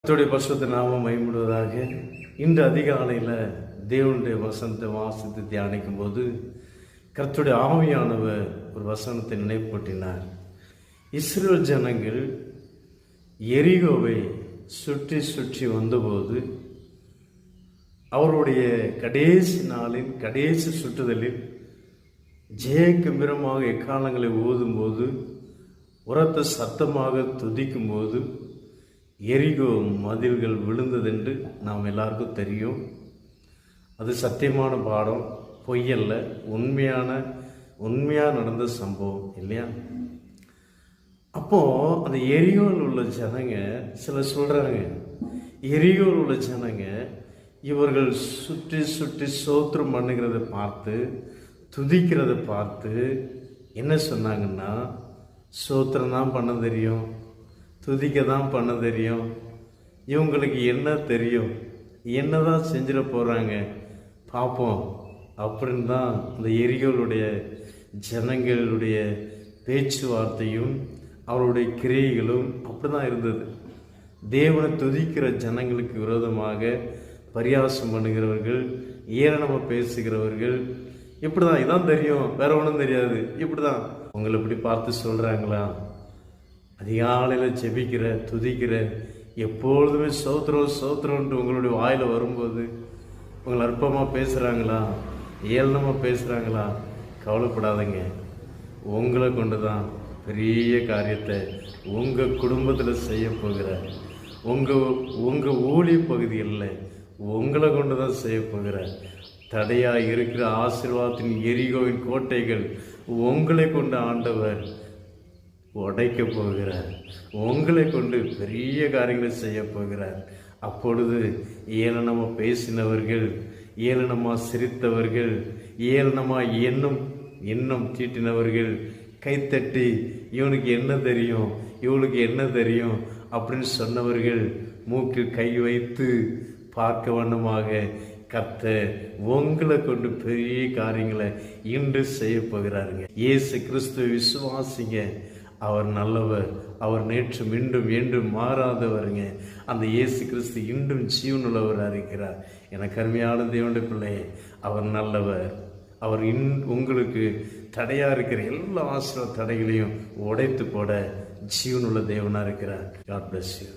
கர்த்தருடைய பரிசுத்த நாமம் மகிமைப்படுவதாக. இன்று அதிகாலையில் தேவனுடைய வசனத்தை வாசித்து தியானிக்கும் போது கர்த்தருடைய ஆவியானவர் ஒரு வசனத்தை நினைப்பூட்டினார். இஸ்ரவேல் ஜனங்கள் எரிகோவை சுற்றி சுற்றி வந்தபோது அவருடைய கடைசி நாளின் கடைசி சுற்றுதலில் ஜெய கம்பீரமாக எக்காலங்களை ஓதும்போது உரத்த சத்தமாக துதிக்கும்போது எரிகோ மதில்கள் விழுந்ததென்று நாம் எல்லாருக்கும் தெரியும். அது சத்தியமான பாடம், பொய்யல்ல, உண்மையாக நடந்த சம்பவம் இல்லையா? அப்போது அந்த எரிகோவில் உள்ள ஜனங்க சிலர் சொல்கிறாங்க, எரிகோவில் உள்ள ஜனங்க இவர்கள் சுற்றி சுற்றி சோத்திரம் பண்ணுகிறத பார்த்து துதிக்கிறத பார்த்து என்ன சொன்னாங்கன்னா, சோத்திரம் தான் பண்ண தெரியும், துதிக்க தான் பண்ண தெரியும், இவங்களுக்கு என்ன தெரியும், என்ன தான் செஞ்சிட போகிறாங்க பார்ப்போம் அப்படின்னு தான் அந்த எரிகோளுடைய ஜனங்களுடைய பேச்சுவார்த்தையும் அவருடைய கிரியைகளும் அப்படி தான் இருந்தது. தேவனை துதிக்கிற ஜனங்களுக்கு விரோதமாக பரியாசம் பண்ணுகிறவர்கள், ஏளனமாக பேசுகிறவர்கள், இப்படி தான், இதான் தெரியும், வேற ஒன்றும் தெரியாது, இப்படி தான் உங்களை இப்படி பார்த்து சொல்கிறாங்களா? அதிகாலையில் ஜெபிக்கிற துதிக்கிற எப்பொழுதுமே சோத்திரம்ன்ட்டு உங்களுடைய வாயில் வரும்போது உங்களை அற்பமாக பேசுகிறாங்களா, ஏளனமாக பேசுகிறாங்களா? கவலைப்படாதீங்க, உங்களை கொண்டு தான் பெரிய காரியத்தை உங்கள் குடும்பத்தில் செய்ய போகிறார். உங்கள் ஊழிய பகுதிகளில் உங்களை கொண்டு தான் செய்ய போகிறார். தடையாக இருக்கிற ஆசீர்வாதத்தின் எரிகோவின் கோட்டைகள் உங்களை கொண்டு ஆண்டவர் உடைக்க போகிறார். உங்களை கொண்டு பெரிய காரியங்களை செய்ய போகிறார். அப்பொழுது ஏளனமாக பேசினவர்கள், ஏளனமாக சிரித்தவர்கள், ஏளனமாக எண்ணம் தீட்டினவர்கள் கைத்தட்டி இவனுக்கு என்ன தெரியும், இவளுக்கு என்ன தெரியும் அப்படின்னு சொன்னவர்கள் மூக்கில் கை வைத்து பார்க்க வண்ணமாக கர்த்தர் உங்களை கொண்டு பெரிய காரியங்களை இன்று செய்ய போகிறாருங்க. இயேசு கிறிஸ்துவை விசுவாசிங்க. அவர் நல்லவர், அவர் நேற்றும் இன்றும் என்றும் மாறாதவருங்க. அந்த இயேசு கிறிஸ்து இன்றும் ஜீவனுள்ளவராக இருக்கிறார். எனக்கு அருமையான தேவனுடைய பிள்ளையே, அவர் நல்லவர். அவர் உங்களுக்கு தடையாக இருக்கிற எல்லா ஆசீர்வாத தடைகளையும் உடைத்து போட ஜீவனுள்ள தேவனாக இருக்கிறார். God bless you.